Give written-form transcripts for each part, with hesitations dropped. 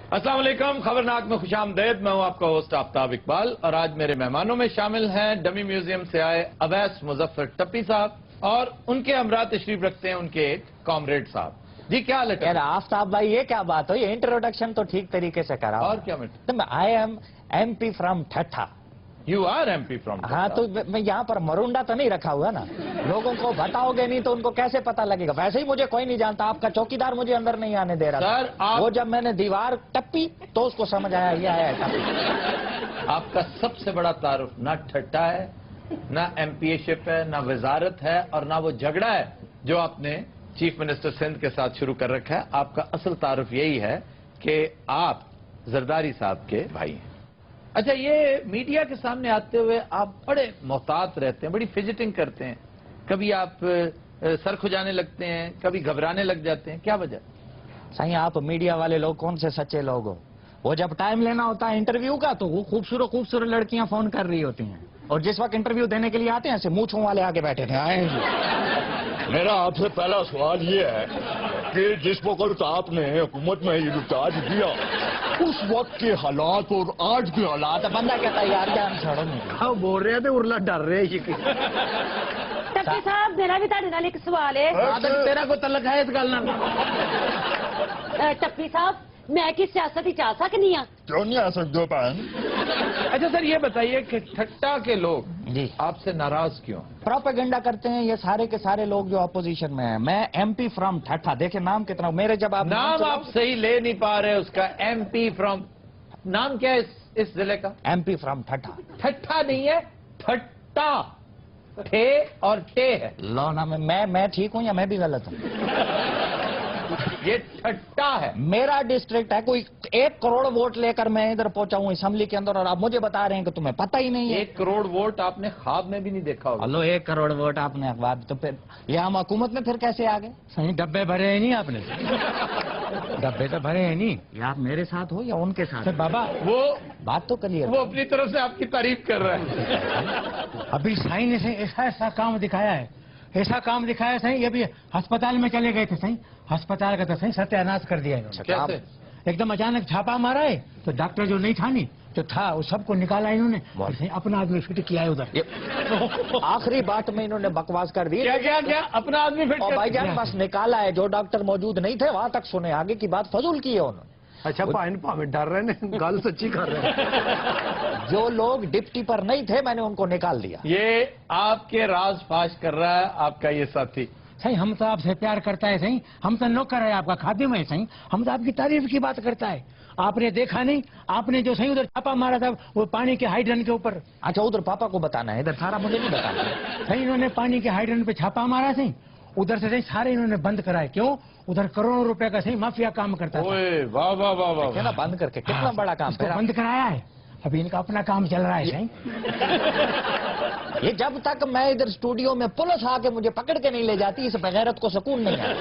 अस्सलाम वालेकुम, खबरनाक में खुशामदीद। मैं हूं आपका होस्ट आफ्ताब इकबाल और आज मेरे मेहमानों में शामिल हैं डमी म्यूजियम से आए अवैस मुजफ्फर टप्पी साहब और उनके हमरा तशरीफ रखते हैं उनके एक कॉमरेड साहब। जी क्या हाल है? आफ्ताब भाई ये क्या बात हो, ये इंट्रोडक्शन तो ठीक तरीके से करा और क्या matter? I am MP from Thatta. You are MP from? हाँ तो मैं यहाँ पर मरुंडा तो नहीं रखा हुआ ना, लोगों को बताओगे नहीं तो उनको कैसे पता लगेगा। वैसे ही मुझे कोई नहीं जानता, आपका चौकीदार मुझे अंदर नहीं आने दे रहा सर, था। वो जब मैंने दीवार टप्पी तो उसको समझ आया ये आया टप्पी। आपका सबसे बड़ा तारुफ ना ठट्टा है, ना MPA-शिप है, ना वजारत है और ना वो झगड़ा है जो आपने चीफ मिनिस्टर सिंध के साथ शुरू कर रखा है। आपका असल तारुफ यही है कि आप जरदारी साहब के भाई हैं। अच्छा, ये मीडिया के सामने आते हुए आप बड़े मोहतात रहते हैं, बड़ी फिजिटिंग करते हैं, कभी आप सर खुजाने लगते हैं, कभी घबराने लग जाते हैं, क्या वजह? सही आप मीडिया वाले लोग कौन से सच्चे लोग हो? वो जब टाइम लेना होता है इंटरव्यू का तो वो खूबसूरत खूबसूरत लड़कियां फोन कर रही होती हैं, और जिस वक्त इंटरव्यू देने के लिए आते हैं ऐसे मूंछों वाले आगे बैठे थे। आए मेरा आपसे पहला सवाल ये है कि जिस वक्त आपने हुकूमत में ये रिचार्ज दिया उस वक्त के हालात और आज के हालात बंदा कहता है यार जान छोड़ो नहीं बोल रहे थे उर्ला डर रहे टप्पी साहब मेरा भी ਤੁਹਾਡੇ ਨਾਲ ਇੱਕ ਸਵਾਲ ਹੈ। तेरा को तलक है इस गल ना? टप्पी साहब मैं की सियासत ही चाह सकनी हाँ? क्यों नहीं आ सकते हो बहन? अच्छा सर, ये बताइए कि ठट्टा के लोग जी आपसे नाराज क्यों? प्रोपेगेंडा करते हैं ये सारे के सारे लोग जो अपोजिशन में हैं। मैं MP फ्रॉम ठट्ठा, देखे नाम कितना मेरे, जब आप नाम आप सही ले नहीं पा रहे उसका। MP फ्रॉम, नाम क्या है इस जिले का? MP फ्रॉम ठट्ठा। ठट्ठा नहीं है, ठट्टा, ठे और टे है। लो ना मैं ठीक हूँ या मैं भी गलत हूँ? ये ठट्टा है। मेरा डिस्ट्रिक्ट है, कोई 1 करोड़ वोट लेकर मैं इधर पहुंचा हूँ असेंबली के अंदर और आप मुझे बता रहे हैं कि तुम्हें पता ही नहीं है। 1 करोड़ वोट आपने ख्वाब में भी नहीं देखा होगा। हेलो 1 करोड़ वोट आपने अखबार, तो फिर ये हम हुकूमत में फिर कैसे आ गए? सही डब्बे भरे हैं नहीं आपने? डब्बे तो भरे हैं नहीं। या आप मेरे साथ हो या उनके साथ? सर बाबा वो बात तो क्लियर। वो अपनी तरफ से आपकी तारीफ कर रहा है। अभी साईं ने सही ऐसा काम दिखाया है, ऐसा काम दिखाया सही। अभी अस्पताल में चले गए थे सही, अस्पताल का तो सही सत्यानाश कर दिया इन्होंने। कैसे? एकदम अचानक छापा मारा है तो डॉक्टर जो नहीं था नहीं तो था वो सबको निकाला इन्होंने, सही अपना आदमी फिट किया है उधर। आखिरी बात में इन्होंने बकवास कर दी। क्या क्या क्या अपना आदमी फिट और कर? भाईजान बस निकाला है, जो डॉक्टर मौजूद नहीं थे वहां तक सुने, आगे की बात फजूल की है उन्होंने। अच्छा भावे डर रहे हैं, गल सच्ची कर रहे हैं। जो लोग डिप्टी पर नहीं थे मैंने उनको निकाल दिया। ये आपके राज फाश कर रहा है आपका ये साथी। सही हम तो आपसे प्यार करता है सही, हम तो नौकर है आपका, खादिम है सही, हम तो आपकी तारीफ की बात करता है। आपने देखा नहीं, आपने जो सही उधर छापा मारा था वो पानी के हाइड्रन के ऊपर। अच्छा उधर पापा को बताना है, इधर सारा मुझे नहीं बताना। सही इन्होंने पानी के हाइड्रन पे छापा मारा सही, उधर से सही सारे इन्होंने बंद कराए। क्यों? उधर करोड़ों रुपए का सही माफिया काम करता था। ओए वाह वाह वाह वाह। क्या ना बंद करके कितना बड़ा काम उसको है। बंद कराया है, अभी इनका अपना काम चल रहा है सही। ये जब तक मैं इधर स्टूडियो में पुलिस आके मुझे पकड़ के नहीं ले जाती इस बगैरत को सुकून नहीं है।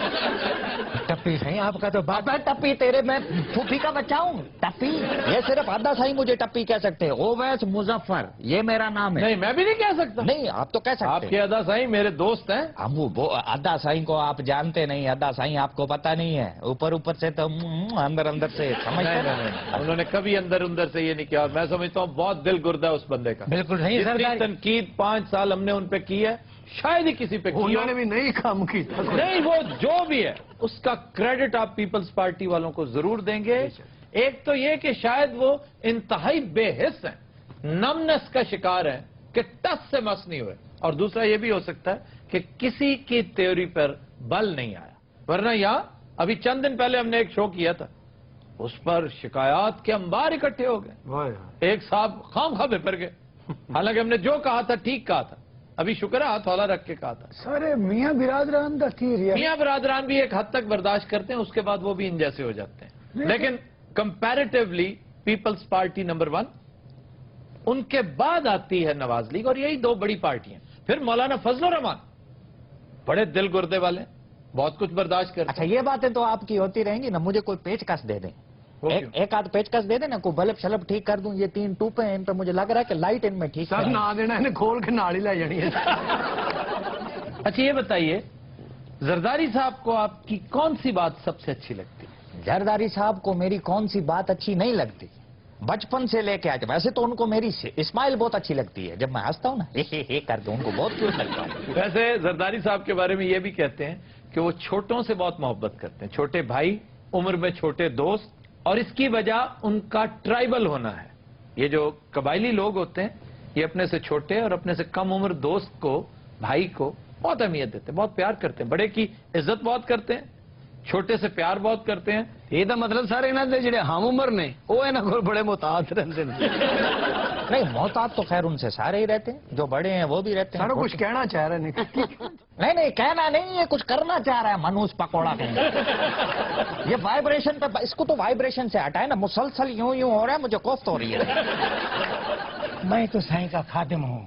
टप्पी सही आपका तो बाप। अबे टप्पी तेरे, मैं फूफी का बच्चा हूँ? टप्पी ये सिर्फ अद्दा साई मुझे टप्पी कह सकते हैं। ओवैस मुजफ्फर ये मेरा नाम है। नहीं मैं भी नहीं कह सकता। नहीं आप तो कह सकते आपके हैं। अदा साईं मेरे दोस्त हैं। हम वो अद्दा साई को आप जानते नहीं, अद्दा साई आपको पता नहीं है, ऊपर ऊपर से तो अंदर अंदर से समझते नहीं। उन्होंने कभी अंदर अंदर से ये नहीं किया। मैं समझता हूँ बहुत दिल गुर्दा है उस बंदे का। बिल्कुल सही जितनी सरदार। तनकीद 5 साल हमने उन पे की है शायद ही किसी पे की हो। उन्होंने भी नहीं काम की। नहीं, वो जो भी है उसका क्रेडिट आप पीपल्स पार्टी वालों को जरूर देंगे। एक तो ये कि शायद वो इंतहाई बेहिस हैं, नमनेस का शिकार हैं कि टस से मस नहीं हुए, और दूसरा ये भी हो सकता है कि किसी की थ्योरी पर बल नहीं आया। वरना यहाँ अभी चंद दिन पहले हमने एक शो किया था, उस पर शिकायत के अंबार इकट्ठे हो गए। एक साहब खामखा बेपर गए, हालांकि हमने जो कहा था ठीक कहा था। अभी शुक्र है हाथ हौला रख के कहा था। सारे मियाँ बिरादरान का थी रिया। मियाँ बरादरान भी एक हद तक बर्दाश्त करते हैं, उसके बाद वो भी इन जैसे हो जाते हैं। लेकिन कंपैरेटिवली पीपल्स पार्टी नंबर 1, उनके बाद आती है नवाज लीग, और यही 2 बड़ी पार्टियां। फिर मौलाना फजल रहमान बड़े दिल गुर्दे वाले, बहुत कुछ बर्दाश्त करते। अच्छा ये बातें तो आपकी होती रहेंगी ना, मुझे कोई पेचकस दे दें, एक आध पेचकस दे देना, कोई बल्ब शलब ठीक कर दूं। ये 3 टूपे हैं इन पे मुझे लग रहा है कि लाइट इनमें ठीक सर है। ना देना इन्हें खोल के नाली ला जानी है। अच्छा ये बताइए, जरदारी साहब को आपकी कौन सी बात सबसे अच्छी लगती है? जरदारी साहब को मेरी कौन सी बात अच्छी नहीं लगती, बचपन से लेके आज। वैसे तो उनको मेरी स्माइल बहुत अच्छी लगती है, जब मैं हंसता हूँ ना हे करके उनको बहुत क्यूट लगता है। वैसे जरदारी साहब के बारे में ये भी कहते हैं कि वो छोटों से बहुत मोहब्बत करते हैं, छोटे भाई, उम्र में छोटे दोस्त, और इसकी वजह उनका ट्राइबल होना है। ये जो कबायली लोग होते हैं ये अपने से छोटे और अपने से कम उम्र दोस्त को, भाई को बहुत अहमियत देते हैं, बहुत प्यार करते हैं, बड़े की इज्जत बहुत करते हैं, छोटे से प्यार बहुत करते हैं। ਇਹ ਤਾਂ ਮਤਲਬ ਸਾਰੇ ਇਹਨਾਂ ਦੇ ਜਿਹੜੇ ਹਮ ਉਮਰ ਨੇ ਉਹ ਇਹਨਾਂ ਕੋਲ ਬੜੇ ਮੁਤਾਦ ਰਹਿੰਦੇ ਨੇ। नहीं, मोहताज तो खैर उनसे सारे ही रहते हैं, जो बड़े हैं वो भी रहते हैं। ਸਾਰਾ ਕੁਝ ਕਹਿਣਾ ਚਾਹ ਰਹੇ ਨੇ। नहीं कहना नहीं है, कुछ करना चाह रहा है मनोज पकौड़ा कहीं। ये वाइब्रेशन पे, इसको तो वाइब्रेशन से हटाए ना, मुसलसल यूं यूं हो रहा है, मुझे कोफ्त हो रही है। मैं तो साईं का खादिम हूँ।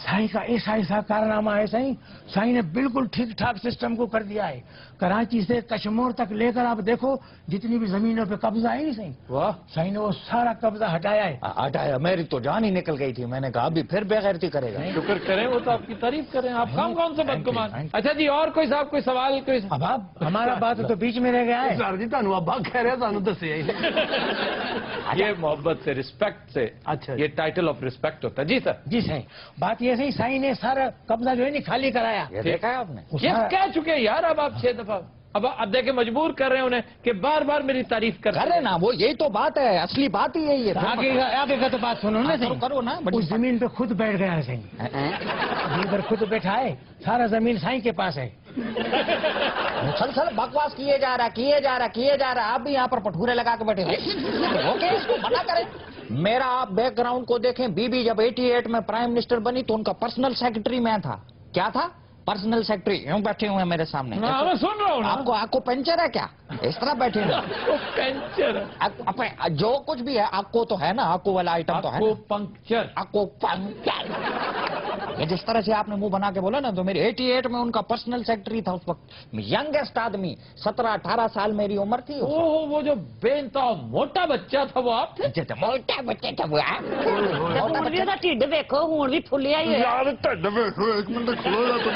साईं का ऐसा कारनामा है साईं, साईं ने बिल्कुल ठीक ठाक सिस्टम को कर दिया है। कराची से कश्मीर तक लेकर आप देखो जितनी भी जमीनों पे कब्जा है नहीं साईं, वाह, साईं ने वो सारा कब्जा हटाया है। हटाया, मेरी तो जान ही निकल गई थी। मैंने कहा अभी फिर बेगैरती करेगा। शुक्र करें, वो तो आपकी तारीफ करें। आप कौन से बदगुमान। अच्छा जी, और कोई साहब कोई सवाल कोई? अब आप हमारा बात तो बीच में रह गया है। ਸਰ ਜੀ ਤੁਹਾਨੂੰ ਅੱਬਾ ਕਹਿ ਰਿਹਾ, ਸਾਨੂੰ ਦੱਸਿਆ ਹੀ ਨਹੀਂ। ये मोहब्बत से, रिस्पेक्ट से, अच्छा। ये टाइटल ऑफ रिस्पेक्ट होता है। जी सर। जी साईं, बात ये सही, साईं ने सारा कब्जा जो है नहीं खाली कराया। ये देखा है आपने? वो ये सारा- कह चुके हैं यार, अब आप 6 दफा, अब देखे मजबूर कर रहे हैं उन्हें कि बार बार मेरी तारीफ कर करे ना, वो यही तो बात है, असली बात ही यही है। आगे का तो बात सुनो ना करो, साईं। करो ना, बड़ी उस जमीन पे खुद बैठ गया है साईं, इधर खुद बैठा है, सारा जमीन साईं के पास है। मुसलसल बकवास किए जा रहा। आप भी यहाँ पर पठूरे लगा के बैठे हो। ओके, इसको मना करें। मेरा आप बैकग्राउंड को देखें, बीबी जब 88 में प्राइम मिनिस्टर बनी तो उनका पर्सनल सेक्रेटरी मैं था। क्या था? Personal secretary. यूं बैठे हुए हैं मेरे सामने। हाँ, मैं सुन रहा हूँ ना। आपको पंचर है क्या? इस तरह बैठे हुए आपको पंचर, जो कुछ भी है आपको तो है ना, आपको वाला आइटम तो है आपको ना? पंक्चर, आपको पंचर। ये जिस तरह से आपने मुंह बना के बोला ना, तो मेरी 88 में उनका पर्सनल सेक्रेटरी था उस वक्त। यंगेस्ट आदमी, 17-18 साल मेरी उम्र थी। ओह, वो जो बेनता मोटा बच्चा था वो आप थे? मोटा बच्चे थे वो। ਹੁਣ ਵੀ ਉਹਦਾ ਢਿੱਡ ਵੇਖੋ, ਹੁਣ ਵੀ ਫੁੱਲਿਆ ਹੀ ਹੋਇਆ। यार ढिड वेखो, एक मिनट खलो जा तुम।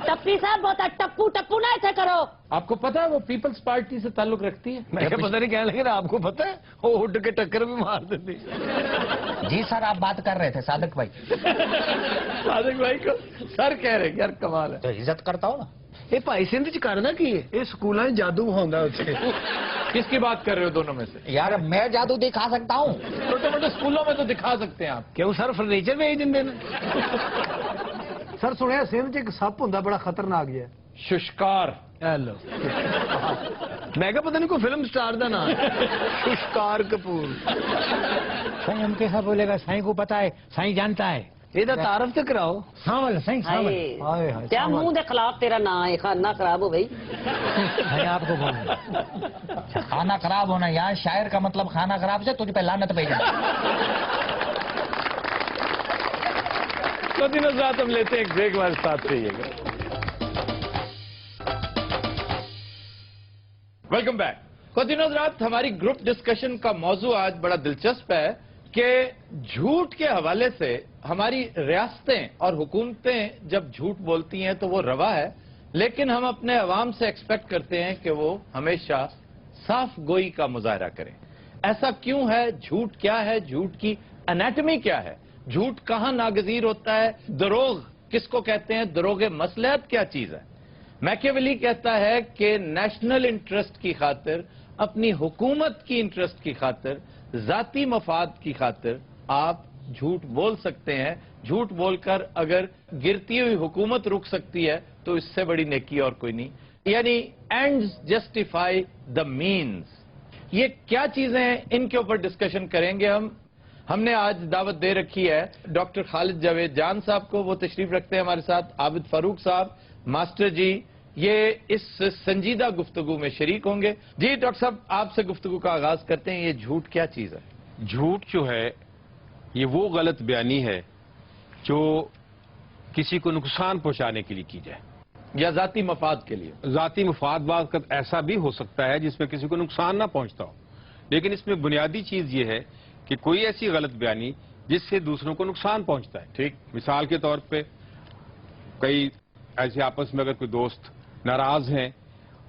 ਟੱਪੀ ਸਾਹਿਬ ਬਹੁਤਾ ਟੱਪੂ ਨਾ ਇੱਥੇ ਕਰੋ। आपको पता है वो पीपल्स पार्टी से ताल्लुक रखती है? मैं क्या पता नहीं कहने लगे ना, आपको पता है वो उठ के टक्कर भी मार देती। जी सर, आप बात कर रहे थे सादिक भाई। सादिक भाई को सर कह रहे, यार कमाल है। तो इज्जत करता हो ना। ਇਹ ਭਾਈ ਸਿੰਧ ਚ ਕਰਨਾ ਕੀ ਹੈ? ਇਹ ਸਕੂਲਾਂ 'ਚ ਜਾਦੂ ਹੁੰਦਾ ਉੱਥੇ। किसकी बात कर रहे हो दोनों में से? यार मैं जादू दिखा सकता हूँ। छोटे मोटे स्कूलों में तो दिखा सकते हैं आप। ਕਿਉਂ ਸਰ ਫਰਨੀਚਰ ਵੇਚ ਦਿੰਦੇ ਨੇ? ਸਰ ਸੁਣਿਆ ਸਿੰਧ 'ਚ ਇੱਕ ਸੱਪ ਹੁੰਦਾ ਬੜਾ ਖਤਰਨਾਕ ਜਿਹਾ। शुष्कार। ਹੈਲੋ। ਮੈਂ ਕਿਹਾ ਪਤਾ ਨਹੀਂ ਕੋਈ ਫਿਲਮ ਸਟਾਰ ਦਾ ਨਾਮ ਹੈ। ਸ਼ੁਸ਼ਕਾਰ ਕਪੂਰ। साईं हम कैसा बोलेगा, साईं को पता है, साईं जानता है। ਇਹਦਾ ਤਾਰਫ ਤੇ ਕਰਾਓ। सावल साईं, सावल। ਹਾਏ ਹਾਏ। ਤੇ ਮੂੰਹ ਦੇ ਖਿਲਾਫ ਤੇਰਾ ਨਾਂ ਹੈ, ਖਾਨਾ ਖਰਾਬ ਹੋ ਗਈ। साईं आपको बोलूं, खाना खराब होना, यहाँ शायर का मतलब खाना खराब से तुझ पे लानत भेजना। तो दिनों रात हम लेते हैं एक ब्रेक, हमारे साथ रहिएगा। Welcome back. तो दिनों रात हमारी ग्रुप डिस्कशन का मौजू आज बड़ा दिलचस्प है कि झूठ के हवाले से हमारी रियासतें और हुकूमतें जब झूठ बोलती हैं तो वो रवा है, लेकिन हम अपने अवाम से एक्सपेक्ट करते हैं कि वो हमेशा साफ गोई का मुजाहरा करें। ऐसा क्यों है? झूठ क्या है? झूठ की एनाटमी क्या है? झूठ कहाँ नागजीर होता है? दरोग किसको कहते हैं? दरोगे मसलहत क्या चीज है? मैकियावेली कहता है कि नेशनल इंटरेस्ट की खातिर, अपनी हुकूमत की इंटरेस्ट की खातिर, जाती मफाद की खातिर आप झूठ बोल सकते हैं। झूठ बोलकर अगर गिरती हुई हुकूमत रुक सकती है तो इससे बड़ी नेकी और कोई नहीं। यानी एंड्स जस्टिफाई द मीन्स। ये क्या चीजें हैं, इनके ऊपर डिस्कशन करेंगे हम। हमने आज दावत दे रखी है डॉक्टर खालिद जावेद जान साहब को, वो तशरीफ रखते हैं हमारे साथ। आबिद फारूक साहब, मास्टर जी, ये इस संजीदा गुफ्तगू में शरीक होंगे। जी डॉक्टर साहब, आपसे गुफ्तगू का आगाज करते हैं। ये झूठ क्या चीज है? झूठ जो है ये वो गलत बयानी है जो किसी को नुकसान पहुंचाने के लिए की जाए, या जाती मफाद के लिए? जाती मुफाद का ऐसा भी हो सकता है जिसमें किसी को नुकसान ना पहुंचता हो, लेकिन इसमें बुनियादी चीज ये है कि कोई ऐसी गलत बयानी जिससे दूसरों को नुकसान पहुंचता है। ठीक, मिसाल के तौर पे कई ऐसे आपस में अगर कोई दोस्त नाराज हैं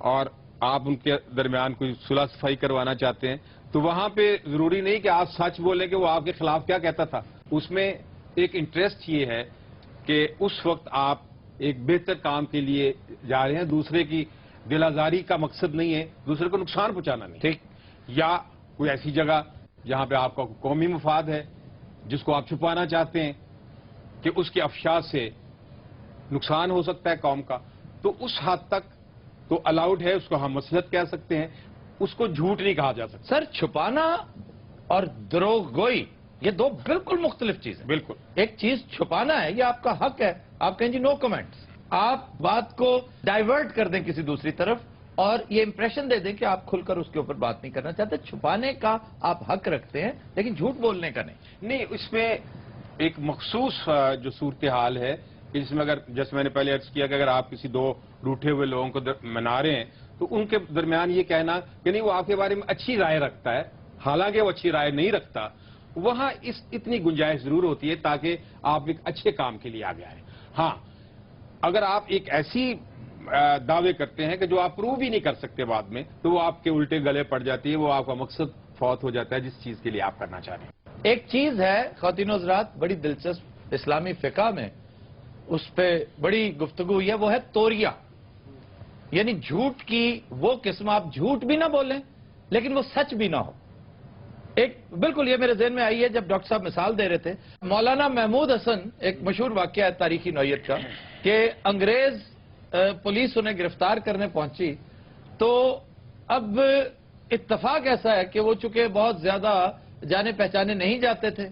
और آپ ان کے درمیان کوئی صلح صفائی کروانا چاہتے ہیں تو وہاں پہ ضروری نہیں کہ آپ سچ بولیں کہ وہ آپ کے خلاف کیا کہتا تھا. اس میں ایک انٹرسٹ یہ ہے کہ اس وقت آپ ایک بہتر کام کے لیے جا رہے ہیں, دوسرے کی دل آزاری کا مقصد نہیں ہے, دوسرے کو نقصان پہنچانا نہیں, ٹھیک, یا کوئی ایسی جگہ جہاں پہ آپ کا قومی مفاد ہے جس کو آپ چھپانا چاہتے ہیں کہ اس کے افشا سے نقصان ہو سکتا ہے قوم کا, تو اس حد تک تو الاؤڈ ہے, اس کو ہم مصلحت کہہ سکتے ہیں, اس کو جھوٹ نہیں کہا جا سکتا. سر چھپانا اور دروغ گوئی یہ دو بالکل مختلف چیزیں. بالکل, ایک چیز چھپانا ہے, یہ آپ کا حق ہے, آپ کہیں جی نو کمنٹس, آپ بات کو ڈائیورٹ کر دیں کسی دوسری طرف اور یہ امپریشن دے دیں کہ آپ کھل کر اس کے اوپر بات نہیں کرنا چاہتے. چھپانے کا آپ حق رکھتے ہیں لیکن جھوٹ بولنے کا نہیں. اس میں ایک مخصوص جو صورتحال ہے اس میں, اگر جیسے میں نے پہلے عرض کیا کہ اگر آپ کسی دو روٹھے ہوئے لوگوں کو منا رہے ہیں تو ان کے درمیان یہ کہنا کہ نہیں وہ آپ کے بارے میں اچھی رائے رکھتا ہے حالانکہ وہ اچھی رائے نہیں رکھتا, وہاں اتنی گنجائش ضرور ہوتی ہے تاکہ آپ ایک اچھے کام کے لیے آگے آئیں. ہاں, اگر آپ ایک ایسی دعوے کرتے ہیں کہ جو آپ پروو بھی نہیں کر سکتے بعد میں, تو وہ آپ کے الٹے گلے پڑ جاتی ہے, وہ آپ کا مقصد فوت ہو جاتا ہے جس چیز کے لیے آپ کرنا چاہ رہے ہیں. ایک چیز ہے خواتین و حضرات بڑی دلچسپ اسلامی فقہ میں اس پہ بڑی گفتگو ہوئی ہے, وہ ہے توریہ, یعنی جھوٹ کی وہ قسم, آپ جھوٹ بھی نہ بولیں لیکن وہ سچ بھی نہ ہو. ایک بالکل یہ میرے ذہن میں آئی ہے جب ڈاکٹر صاحب مثال دے رہے تھے, مولانا محمود حسن, ایک مشہور واقعہ ہے تاریخی نوعیت کا کہ انگریز پولیس انہیں گرفتار کرنے پہنچی, تو اب اتفاق ایسا ہے کہ وہ چونکہ بہت زیادہ جانے پہچانے نہیں جاتے تھے,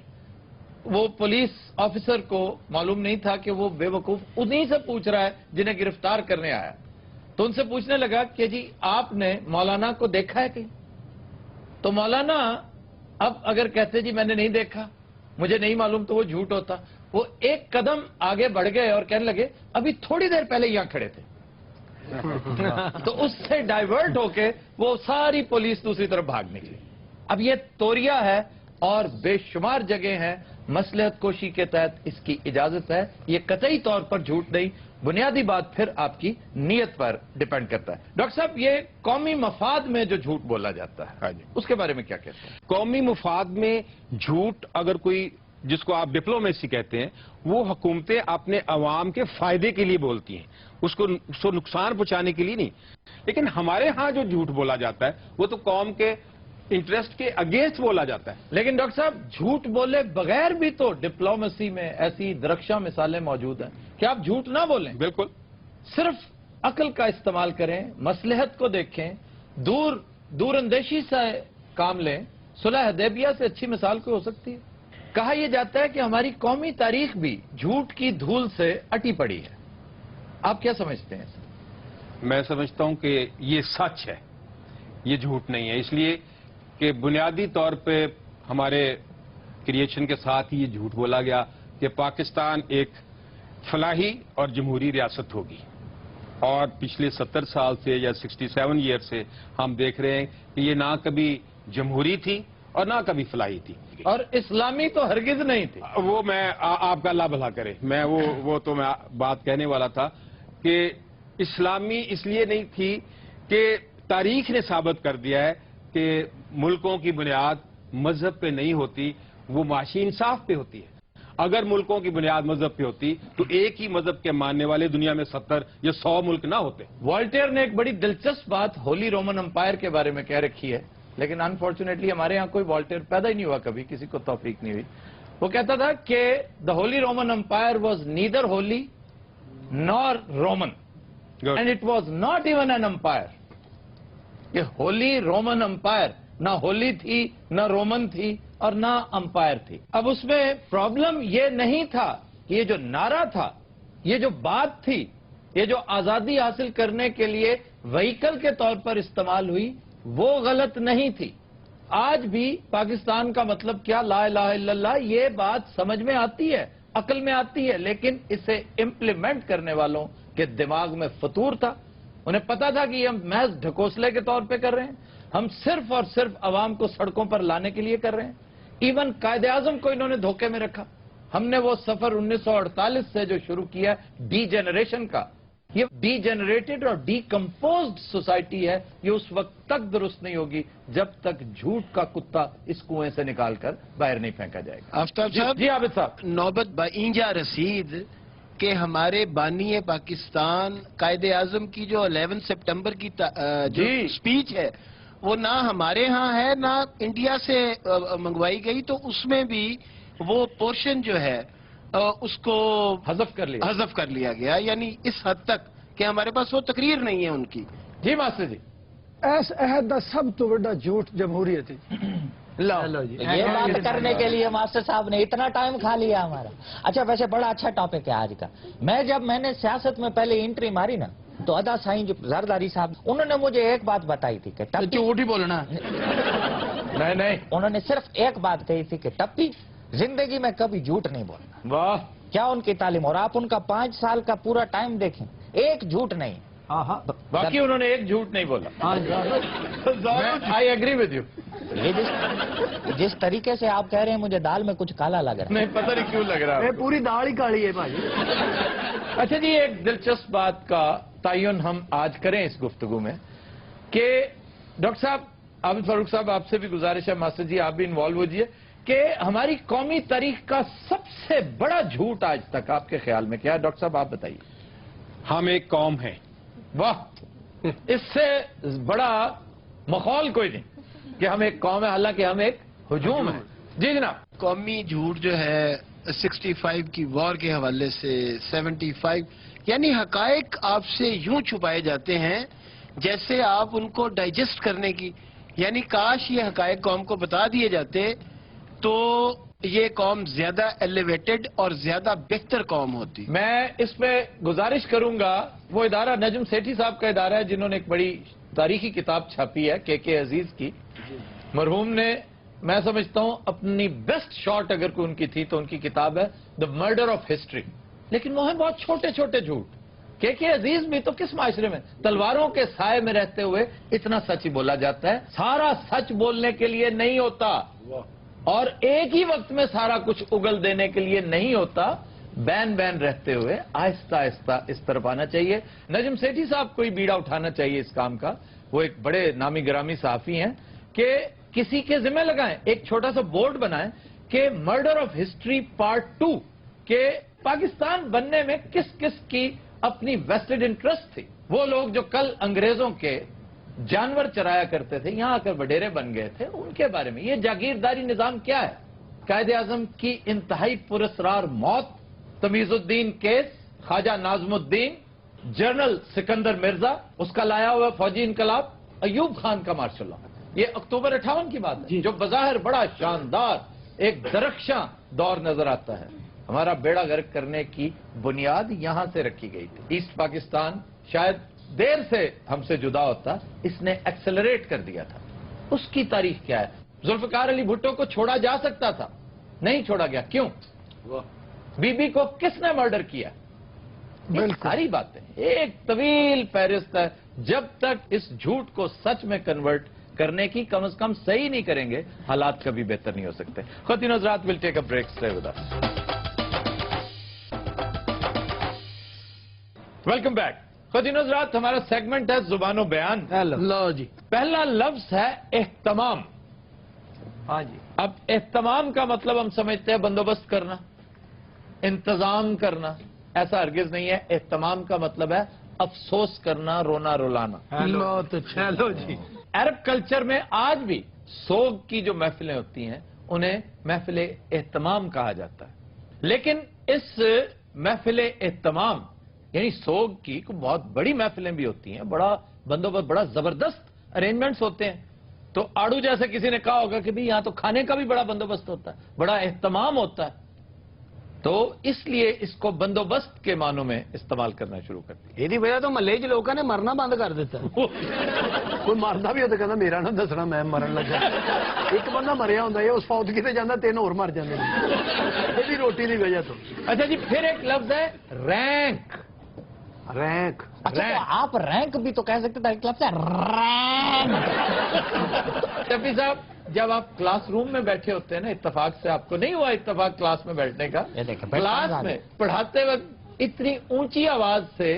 وہ پولیس آفیسر کو معلوم نہیں تھا کہ وہ بے وقوف انہی سے پوچھ رہا ہے جنہیں گرفتار کرنے آیا. تو ان سے پوچھنے لگا کہ جی آپ نے مولانا کو دیکھا ہے کہیں؟ تو مولانا اب اگر کہتے جی میں نے نہیں دیکھا, مجھے نہیں معلوم, تو وہ جھوٹ ہوتا. وہ ایک قدم آگے بڑھ گئے اور کہنے لگے ابھی تھوڑی دیر پہلے یہاں کھڑے تھے. تو اس سے ڈائیورٹ ہو کے وہ ساری پولیس دوسری طرف بھاگ نکلی. اب یہ توریہ ہے اور بے شمار جگہ ہیں, مصلحت کوشی کے تحت اس کی اجازت ہے, یہ قطعی طور پر جھوٹ نہیں. بنیادی بات پھر آپ کی نیت پر ڈیپینڈ کرتا ہے. ڈاکٹر صاحب یہ قومی مفاد میں جو جھوٹ بولا جاتا ہے اس کے بارے میں کیا کہتے ہیں؟ قومی مفاد میں جھوٹ اگر کوئی جس کو آپ ڈپلومیسی کہتے ہیں, وہ حکومتیں اپنے عوام کے فائدے کے لیے بولتی ہیں, اس کو نقصان پہنچانے کے لیے نہیں. لیکن ہمارے ہاں جو جھوٹ بولا جاتا ہے وہ تو قوم کے انٹرسٹ کے اگینسٹ بولا جاتا ہے. لیکن ڈاکٹر صاحب جھوٹ بولے بغیر بھی تو ڈپلومیسی میں ایسی درخشاں مثالیں موجود ہیں کہ آپ جھوٹ نہ بولیں, بالکل, صرف عقل کا استعمال کریں, مصلحت کو دیکھیں, دور اندیشی سے کام لیں. صلح حدیبیہ سے اچھی مثال کوئی ہو سکتی ہے؟ کہا یہ جاتا ہے کہ ہماری قومی تاریخ بھی جھوٹ کی دھول سے اٹی پڑی ہے. آپ کیا سمجھتے ہیں؟ میں سمجھتا ہوں کہ یہ سچ ہے, یہ جھوٹ نہیں ہے, اس لیے کہ بنیادی طور پہ ہمارے کریشن کے ساتھ ہی یہ جھوٹ بولا گیا کہ پاکستان ایک فلاحی اور جمہوری ریاست ہوگی, اور پچھلے 70 سال سے یا 67 ایئر سے ہم دیکھ رہے ہیں کہ یہ نہ کبھی جمہوری تھی اور نہ کبھی فلاحی تھی, اور اسلامی تو ہرگز نہیں تھی. وہ میں آپ کا اللہ بھلا کرے, میں وہ تو میں بات کہنے والا تھا کہ اسلامی اس لیے نہیں تھی کہ تاریخ نے ثابت کر دیا ہے کہ ملکوں کی بنیاد مذہب پہ نہیں ہوتی, وہ معاشی انصاف پہ ہوتی ہے. اگر ملکوں کی بنیاد مذہب پہ ہوتی تو ایک ہی مذہب کے ماننے والے دنیا میں 70 یا 100 ملک نہ ہوتے. والٹیر نے ایک بڑی دلچسپ بات ہولی رومن امپائر کے بارے میں کہہ رکھی ہے, لیکن انفارچونیٹلی ہمارے ہاں کوئی والٹیر پیدا ہی نہیں ہوا, کبھی کسی کو توفیق نہیں ہوئی. وہ کہتا تھا کہ the holy Roman empire was neither holy nor Roman and it was not even an empire. یہ ہولی رومن امپائر نہ ہولی تھی, نہ رومن تھی, اور نہ امپائر تھی. اب اس میں پرابلم یہ نہیں تھا کہ یہ جو نعرہ تھا, یہ جو بات تھی, یہ جو آزادی حاصل کرنے کے لیے وہیکل کے طور پر استعمال ہوئی, وہ غلط نہیں تھی. آج بھی پاکستان کا مطلب کیا, لا الہ الا اللہ, یہ بات سمجھ میں آتی ہے, عقل میں آتی ہے, لیکن اسے امپلیمنٹ کرنے والوں کے دماغ میں فطور تھا. انہیں پتا تھا کہ یہ ہم محض ڈھکوسلے کے طور پہ کر رہے ہیں, ہم صرف اور صرف عوام کو سڑکوں پر لانے کے لیے کر رہے ہیں. ایون قائد اعظم کو انہوں نے دھوکے میں رکھا. ہم نے وہ سفر 1948 سے جو شروع کیا ڈی جنریشن کا, یہ ڈی جنریٹڈ اور ڈی کمپوزڈ سوسائٹی ہے. یہ اس وقت تک درست نہیں ہوگی جب تک جھوٹ کا کتا اس کنویں سے نکال کر باہر نہیں پھینکا جائے گا. آفتاب صاحب جی عابد صاحب. نوبت با اینجا رسید کہ ہمارے بانی پاکستان قائد اعظم کی جو 11 سپٹمبر کی جو سپیچ ہے وہ نہ ہمارے ہاں ہے نہ انڈیا سے منگوائی گئی, تو اس میں بھی وہ پورشن جو ہے اس کو حذف کر لیا گیا, یعنی اس حد تک کہ ہمارے پاس وہ تقریر نہیں ہے ان کی. جی ماسٹر جی. اس عہد کا سب تو بڑا جھوٹ جمہوریت ہے. یہ بات کرنے کے لیے ماسٹر صاحب نے اتنا ٹائم کھا لیا ہمارا. اچھا ویسے بڑا اچھا ٹاپک ہے آج کا. جب میں نے سیاست میں پہلے انٹری ماری نا تو ادا سائیں جو زرداری صاحب انہوں نے مجھے ایک بات بتائی تھی کہ جھوٹ ہی بولنا. نہیں انہوں نے صرف ایک بات کہی تھی کہ ٹپی زندگی میں کبھی جھوٹ نہیں بولنا. واہ کیا ان کی تعلیم, اور آپ ان کا 5 سال کا پورا ٹائم دیکھیں ایک جھوٹ نہیں. باقی انہوں نے ایک جھوٹ نہیں بولا. I agree with you. یہ جس طریقے سے آپ کہہ رہے ہیں مجھے دال میں کچھ کالا لگ رہا ہے. نہیں پتہ نہیں کیوں لگ رہا ہے. پوری دال ہی کالی ہے بھائی. اچھا جی, ایک دلچسپ بات کا تعین ہم آج کریں اس گفتگو میں کہ ڈاکٹر صاحب عابد فاروق صاحب آپ سے بھی گزارش ہے, ماسٹر جی آپ بھی انوالو ہوجیے, کہ ہماری قومی تاریخ کا سب سے بڑا جھوٹ آج تک آپ کے خیال میں کیا ہے؟ ڈاکٹر صاحب آپ بتائیے. ہم ایک قوم ہیں. واہ, اس سے بڑا ماحول کوئی نہیں کہ ہم ایک قوم ہے, حالانکہ ہم ایک ہجوم ہیں. جی جناب. قومی جھوٹ جو ہے 65 کی وار کے حوالے سے 75, یعنی حقائق آپ سے یوں چھپائے جاتے ہیں جیسے آپ ان کو ڈائجسٹ کرنے کی, یعنی کاش یہ حقائق قوم کو بتا دیے جاتے تو یہ قوم زیادہ ایلیویٹڈ اور زیادہ بہتر قوم ہوتی. میں اس پہ گزارش کروں گا, وہ ادارہ نجم سیٹھی صاحب کا ادارہ ہے جنہوں نے ایک بڑی تاریخی کتاب چھاپی ہے کے عزیز کی. مرحوم نے, میں سمجھتا ہوں اپنی بیسٹ شاٹ اگر کوئی ان کی تھی تو ان کی کتاب ہے دا مرڈر آف ہسٹری. لیکن وہ ہیں بہت چھوٹے چھوٹے جھوٹ. کے عزیز بھی تو کس معاشرے میں تلواروں کے سائے میں رہتے ہوئے اتنا سچ ہی بولا جاتا ہے. سارا سچ بولنے کے لیے نہیں ہوتا اور ایک ہی وقت میں سارا کچھ اگل دینے کے لیے نہیں ہوتا. بین رہتے ہوئے آہستہ آہستہ اس طرف آنا چاہیے. نجم سیٹھی صاحب کو ہی بیڑا اٹھانا چاہیے اس کام کا. وہ ایک بڑے نامی گرامی صحافی ہیں کہ کسی کے ذمہ لگائیں, ایک چھوٹا سا بورڈ بنائیں کہ مرڈر آف ہسٹری پارٹ 2, کہ پاکستان بننے میں کس کس کی اپنی ویسٹڈ انٹرسٹ تھی. وہ لوگ جو کل انگریزوں کے جانور چرایا کرتے تھے, یہاں آ کر وڈیرے بن گئے تھے, ان کے بارے میں. یہ جاگیرداری نظام کیا ہے؟ قائد اعظم کی انتہائی پراسرار موت, تمیز الدین کیس, خواجہ ناظم الدین, جنرل سکندر مرزا, اس کا لایا ہوا فوجی انقلاب, ایوب خان کا مارشل لا. یہ اکتوبر 58 کی بات ہے جو بظاہر بڑا شاندار ایک درخشاں دور نظر آتا ہے. ہمارا بیڑا غرق کرنے کی بنیاد یہاں سے رکھی گئی تھی. ایسٹ پاکستان شاید دیر سے ہم سے جدا ہوتا, اس نے ایکسلریٹ کر دیا تھا. اس کی تاریخ کیا ہے؟ ذوالفقار علی بھٹو کو چھوڑا جا سکتا تھا, نہیں چھوڑا گیا. کیوں؟ بی بی کو کس نے مرڈر کیا؟ ساری باتیں ایک طویل فہرست ہے. جب تک اس جھوٹ کو سچ میں کنورٹ کرنے کی کم از کم صحیح نہیں کریں گے, حالات کبھی بہتر نہیں ہو سکتے. خواتین حضرات, we'll take a break. Stay with us. Welcome back. خواتین حضرات, ہمارا سیگمنٹ ہے زبان و بیان. لو جی. پہلا لفظ ہے اہتمام. ہاں جی. اب اہتمام کا مطلب ہم سمجھتے ہیں بندوبست کرنا, انتظام کرنا. ایسا ہرگز نہیں ہے. اہتمام کا مطلب ہے افسوس کرنا, رونا رلانا. لو تو چلو جی. عرب کلچر میں آج بھی سوگ کی جو محفلیں ہوتی ہیں انہیں محفل اہتمام کہا جاتا ہے. لیکن اس محفل اہتمام یعنی سوگ کی بہت بڑی محفلیں بھی ہوتی ہیں, بڑا بندوبست, بڑا زبردست ارینجمنٹس ہوتے ہیں. تو آڑو جیسے کسی نے کہا ہوگا کہ بھی یہاں تو کھانے کا بھی بڑا بندوبست ہوتا ہے, بڑا اہتمام ہوتا ہے. تو اس لیے اس کو بندوبست کے معنوں میں استعمال کرنا شروع کر دیا. یہ وجہ تو محلے چ لوگوں نے مرنا بند کر دیتا. کوئی مردا بھی ہوتا کہنا میرا نہ دسنا میں مرن لگا. ایک بندہ مریا ہوتا ہے, اس فوت کتے جانا 3 اور مر جاتے ہیں یہ روٹی کی وجہ تو. اچھا جی, پھر ایک لفظ ہے رینک. رینک. اچھا تو آپ رینک بھی تو کہہ سکتے تھے, ایک لفظ ہے رینک. شفیع صاحب, جب آپ کلاس روم میں بیٹھے ہوتے ہیں نا, اتفاق سے آپ کو نہیں ہوا اتفاق کلاس میں بیٹھنے کا, کلاس میں پڑھاتے وقت اتنی اونچی آواز سے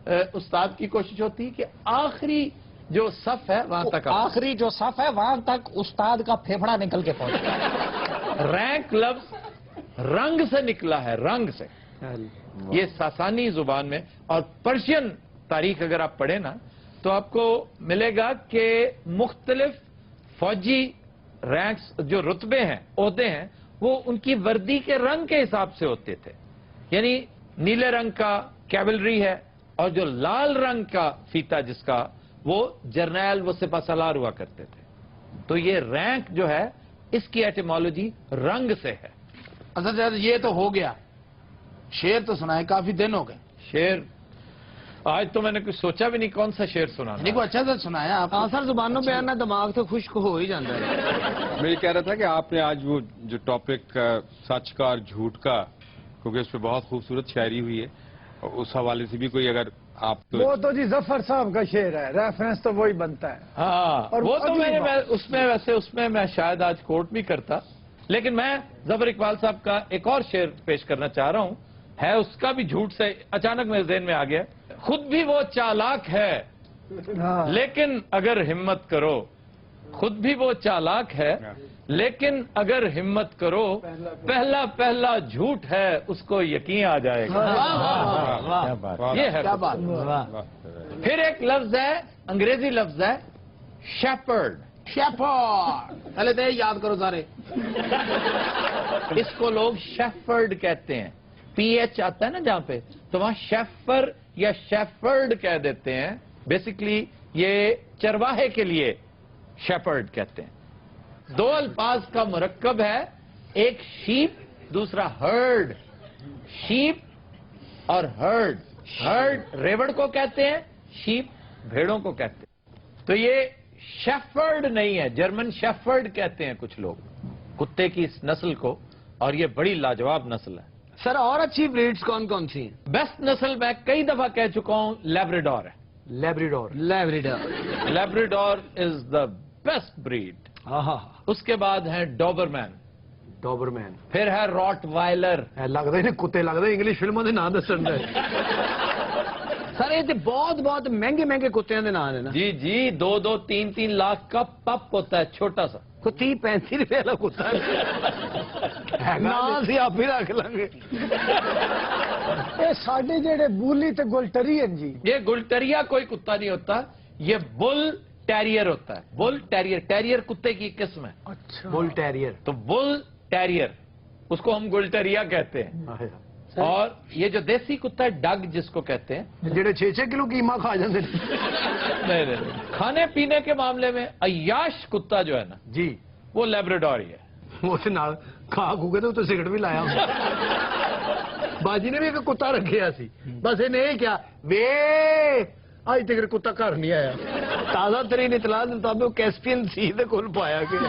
उस्ताद की कोशिश होती है कि आखिरी जो सफ है वहां तक आखिरी जो सफ है वहां तक उस्ताद का फेफड़ा निकल के पहुंचे। रैंक लफ्ज रंग से निकला है, रंग से। ये सासानी जुबान में, और पर्शियन तारीख अगर आप पढ़े ना तो आपको मिलेगा कि मुख्तलिफ फौजी रैंक्स जो रुतबे हैं, ओहदे हैं, वो उनकी वर्दी के रंग के हिसाब से होते थे। यानी नीले रंग का कैवलरी है, और जो लाल रंग का फीता जिसका, वो जर्नैल, वो सिपाहसालार हुआ करते थे। तो ये रैंक जो है इसकी एटिमोलॉजी रंग से है। अच्छा सर, ये तो हो गया, शेर तो सुनाए, काफी दिन हो गए। शेर आज तो मैंने कुछ सोचा भी नहीं कौन सा शेर सुनाना। नहीं, को अच्छा से सुनाया आप। हाँ सर, जुबानों पे आना दिमाग तो खुश्क हो ही जाता है। मैं ये कह रहा था कि आपने आज वो जो टॉपिक सच का और झूठ का, क्योंकि उस पर बहुत खूबसूरत शायरी हुई है, और उस हवाले से भी कोई अगर आप वो तो जी जफर साहब का शेर है, रेफरेंस तो वही बनता है। हाँ, और वो तो अगली बात- उसमें मैं शायद आज कोर्ट भी करता, लेकिन मैं जफर इकबाल साहब का एक और शेर पेश करना चाह रहा हूं, है उसका भी झूठ से अचानक मेरे ज़हन में आ गया। खुद भी वो चालाक है, हाँ। लेकिन अगर हिम्मत करो, खुद भी वो चालाक है, लेकिन अगर हिम्मत करो, पहला पहला झूठ है उसको यकीन आ जाएगा। ये है क्या बात। फिर एक लफ्ज है, अंग्रेजी लफ्ज है शेपर्ड। शेफर्ड, पहले तो ये याद करो सारे। इसको लोग शेफर्ड कहते हैं, पीएच आता है ना जहां पे, तो वहां शेफर या शेफर्ड कह देते हैं। बेसिकली ये चरवाहे के लिए शेपर्ड कहते हैं। दो अल्फाज का मुरक्कब है, एक शीप, दूसरा हर्ड। शीप और हर्ड, हर्ड रेवड़ को कहते हैं, शीप भेड़ों को कहते हैं। तो ये शेफर्ड नहीं है, जर्मन शेफर्ड कहते हैं कुछ लोग कुत्ते की इस नस्ल को, और ये बड़ी लाजवाब नस्ल है। सर, और अच्छी ब्रीड्स कौन कौन सी हैं? बेस्ट नस्ल मैं कई दफा कह चुका हूं, लैब्राडोर है। Labrador. Labrador. Labrador is the best breed. उसके बाद है डॉबरमैन, डॉबरमैन। फिर है रॉटवाइलर। लगता ही नहीं कुत्ते लगते, इंग्लिश फिल्मों के नाम दसन दे। सर, ये बहुत बहुत महंगे महंगे कुत्तियों के नाम है ना? जी जी, 2-2, 3-3 लाख का पप होता है, छोटा सा। को 30-35 रुपए वाला कुत्ता ना सी आप ही रख लेंगे। ये साडे जेड़े बूली ते गुलटरीयन जी, ये गुलटरिया कोई कुत्ता नहीं होता, ये बुल टेरियर होता है। बुल टेरियर, टेरियर कुत्ते की किस्म है। अच्छा, बुल टेरियर। तो बुल टेरियर, उसको हम गुलटरिया कहते हैं। और ये जो देसी कुत्ता है, डग जिसको कहते हैं, जेड़े 6-6 किलो कीमा खा जाते नहीं, खाने पीने के मामले में अय्याश कुत्ता जो है ना जी, वो लैब्राडोर ही है। वो नाल खा खूके तो सिगरेट भी लाया बाजी ने भी एक कुत्ता रखे सी, बस इन्हें क्या वे अज तक कुत्ता घर नहीं आया। ताजा तरीन इतला के मुताबिक कैस्पियन सी दे कोल पाया गया।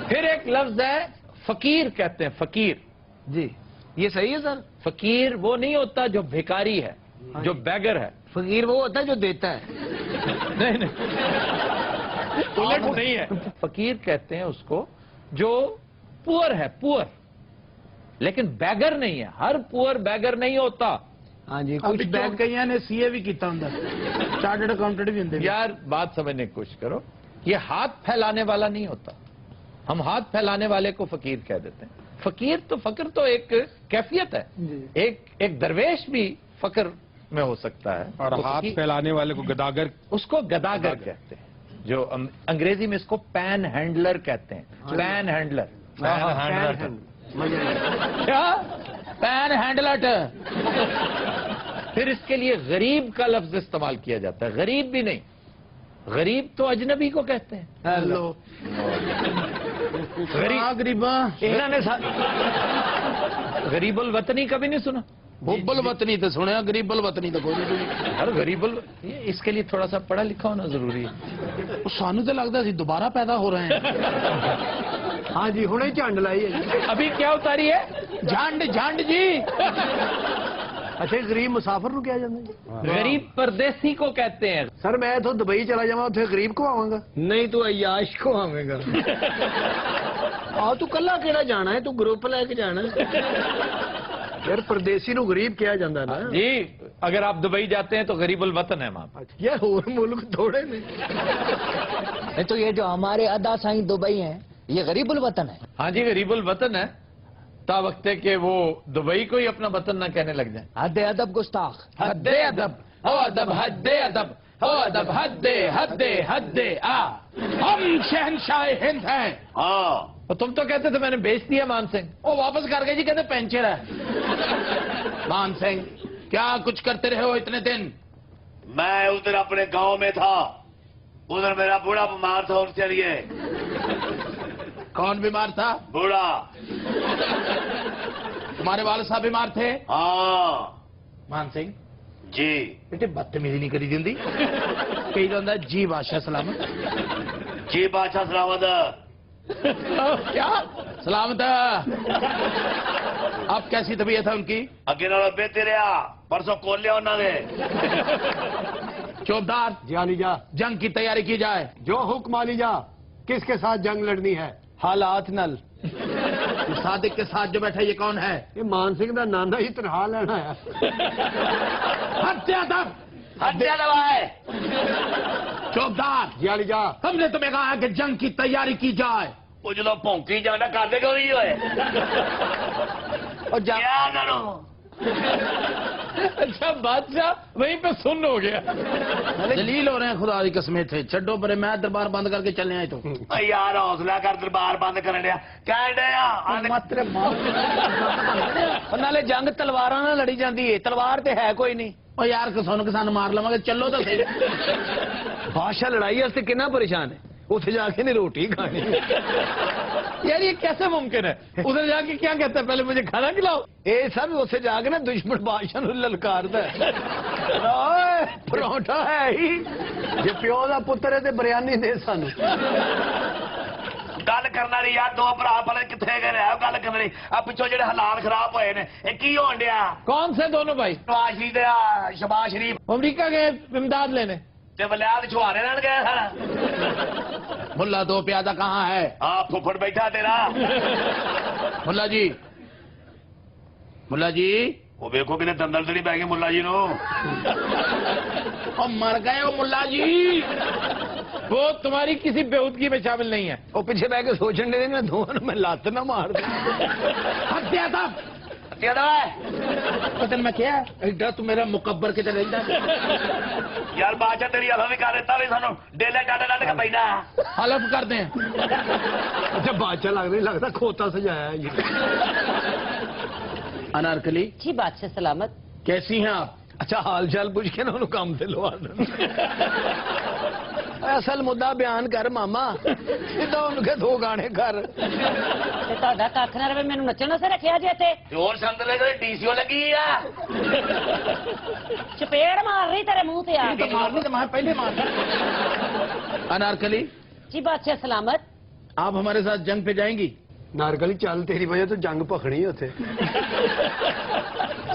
फिर एक लफ्ज है फकीर कहते हैं, फकीर। जी, ये सही है सर। फकीर वो नहीं होता जो भिखारी है, जो बैगर है। फकीर वो होता है जो देता है। नहीं, उलट नहीं है। फकीर कहते हैं उसको जो पुअर है, पुअर, लेकिन बैगर नहीं है। हर पुअर बैगर नहीं होता। हाँ जी, कुछ बैग कई ने सीए भी किया होंगे, चार्टर्ड अकाउंटेंट भी होंगे। यार बात समझने की कोशिश करो, ये हाथ फैलाने वाला नहीं होता। हम हाथ फैलाने वाले को फकीर कह देते हैं। फकीर तो, फकर तो एक कैफियत है, एक दरवेश भी फकर में हो सकता है। और तो हाथ फैलाने वाले को गदागर, उसको गदागर कहते हैं, जो अंग्रेजी में इसको पैन हैंडलर कहते हैं। पैन हैंडलर, क्या पैन हैंडलर। फिर इसके लिए गरीब का लफ्ज इस्तेमाल किया जाता है। गरीब भी नहीं, गरीब तो अजनबी को कहते हैं। हेलो गरीबा, इन्होंने गरीबुल वतनी कभी नहीं सुना? बुब्बल वतनी तो सुने, गरीबल वतनी तो कोई नहीं सुनी। अरे गरीबुल, इसके लिए थोड़ा सा पढ़ा लिखा होना जरूरी है। सानू तो लगता सी दोबारा पैदा हो रहे हैं। हाँ जी, हुणे झंड लाई है। अभी क्या उतारी है? झंड, झंड जी। अच्छा, गरीब मुसाफिर नु क्या जाता? गरीब परदेसी को कहते हैं। सर, मैं तो दुबई चला जावा, उसे गरीब को आवांगा? नहीं, तू अयाश को आवेगा। आ तू कला केड़ा जाना है, तू ग्रुप लेके जाना है। यार परदेसी नु गरीब किया जाता ना जी, अगर आप दुबई जाते हैं तो गरीबुल वतन है वहां पर। यार और मुल्क थोड़े ने। नहीं तो ये जो हमारे अदा साईं दुबई हैं, ये गरीबुल वतन है। हाँ जी, गरीबुल वतन है, ता वक्त है कि वो दुबई को ही अपना वतन ना कहने लग जाए। हद अदब गुस्ताख। हद्दे अदब, हो अदब, हद्दे अदब, हो अदब, हद्दे हद्दे हद्दे आ। हम शहनशाह हिंद हैं। हाँ, और तुम तो कहते थे मैंने बेच दिया मान सिंह। वो वापस कर गए जी, कहते पेंचर है। मान सिंह क्या कुछ करते रहे हो इतने दिन? मैं उधर अपने गांव में था, उधर मेरा बूढ़ा बीमार था, उनसे लिए। कौन बीमार था? बूढ़ा। तुम्हारे वाले साहब बीमार थे? हाँ मान सिंह जी। बेटे बदतमीजी नहीं करी जिंदी। कही जाता है जी बादशाह सलामत। जी बादशाह सलामत। क्या सलामत है? अब कैसी तबीयत है उनकी? अगे नालों बेहतर रहा, परसों खोल लिया उन्होंने। चौबदार जी अली जा, जंग की तैयारी की जाए। जो हुक्म अली जा। किसके साथ जंग लड़नी है? हालात नल। सादिक के साथ जो बैठा ये कौन है? ये मान सिंह का नाना ही तनहा लेना है। हत्या दब, हत्या दबाए। चौबदार जी अली जा, हमने तुम्हें कहा है कि जंग की तैयारी की जाए। वो जो भौंकी जाना कर दे क्यों नहीं हुए? और जा क्या करो? अच्छा बादशाह वहीं पे सुन हो गया। जलील हो रहे हैं खुदा की कसमें थे। छड्डो परे, मैं दरबार बंद करके चलने आए तो। यार हौसला कर, दरबार बंद कर दिया। क्या मात्र नाले जंग तलवारां नाल लड़ी जाती है, तलवार ते है कोई नहीं। और यार किसान मार लवांगे, चलो तो सही। बादशाह लड़ाई वास्ते कितना परेशान है, उसे जाके नहीं रोटी खानी। यार ये कैसे मुमकिन है? उधर जाके क्या कहता है, पहले मुझे खाना खिलाओ। ये सब उसे जाके ना दुश्मन बादशाह ਨੂੰ ਲਲਕਾਰਦਾ ਹੈ। ਪਰੌਂਠਾ ਹੈ ਹੀ ਜੇ ਪਿਓ ਦਾ ਪੁੱਤਰ ਹੈ ਤੇ ਬਿਰਿਆਨੀ ਦੇ ਸਾਨੂੰ। गल करना नहीं यार, दो भरा भले कितने गए रहे गल करना नहीं। अब पिछो जेडे हालात खराब होए ने, ये की होन दिया? कौन से दोनों भाई? नवाज शरीफ ते शहबाज शरीफ अमरीका गए इमदाद लेने। ते वलियाद छुहारे लेन गए सर। मुल्ला दो प्यादा कहाँ है? हाँ फुफड़ बैठा तेरा। मुल्ला जी, मुल्ला जी वो देखो कितने दंदल तो नहीं पै गए मुल्ला जी नो। और मर गए हो मुल्ला जी। वो तुम्हारी किसी बेहूदगी में शामिल नहीं है। ਉਹ ਪਿੱਛੇ ਬਹਿ ਕੇ ਸੋਚਣ ਦੇ ਨਾ ਦੋਵਾਂ ਨੂੰ ਮੈਂ ਲੱਤ ਨਾ ਮਾਰ ਦਾਂ। हत्या था क्या दवा है? पता मैं क्या है तू मेरा मुकब्बर के चले यार बादशाह तेरी हवा भी कर देता भी सानू डेले डाले डाले का पैना। हलफ कर दें। ਅੱਛਾ ਬਾਦਸ਼ਾਹ ਲੱਗਦਾ ਨਹੀਂ ਲੱਗਦਾ ਖੋਤਾ ਸਜਾਇਆ ਜੀ। अनारकली जी बादशाह सलामत। कैसी हैं आप? ਅੱਛਾ ਹਾਲ ਚਾਲ ਪੁੱਛ ਕੇ ਨਾ ਉਹਨੂੰ ਕੰਮ ਤੇ ਲਵਾ ਦੇਣ। ਅਸਲ ਮੁੱਦਾ ਬਿਆਨ ਕਰ ਮਾਮਾ, ਸਿੱਧਾ ਉਹਨੂੰ ਕਹੇ ਦੋ ਗਾਣੇ ਕਰ। ਤੇ ਤੁਹਾਡਾ ਕੱਖ ਨਾ ਰਵੇ, ਮੈਨੂੰ ਨੱਚਣ ਵਾਸਤੇ ਰੱਖਿਆ ਜੇ ਇੱਥੇ। जोर संद ले गए डीसीओ लगी है। ਚਪੇੜ ਮਾਰ ਰਹੀ ਤੇਰੇ ਮੂੰਹ ਤੇ ਆ तो ਕੇ। मारनी तो मैं पहले मार। अनारकली जी बादशाह सलामत। आप हमारे साथ जंग पे जाएंगी? ਨਾਰਗਲੀ ਚੱਲ, ਤੇਰੀ ਵਜ੍ਹਾ ਤੋਂ ਜੰਗ ਭਖਣੀ ਉੱਥੇ।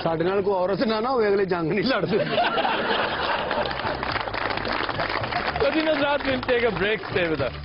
ਸਾਡੇ ਨਾਲ ਕੋਈ ਔਰਤ ਨਾ ਨਾ ਹੋਵੇ, ਅਗਲੇ ਜੰਗ ਨਹੀਂ ਲੜਦੇ। Break stay with us.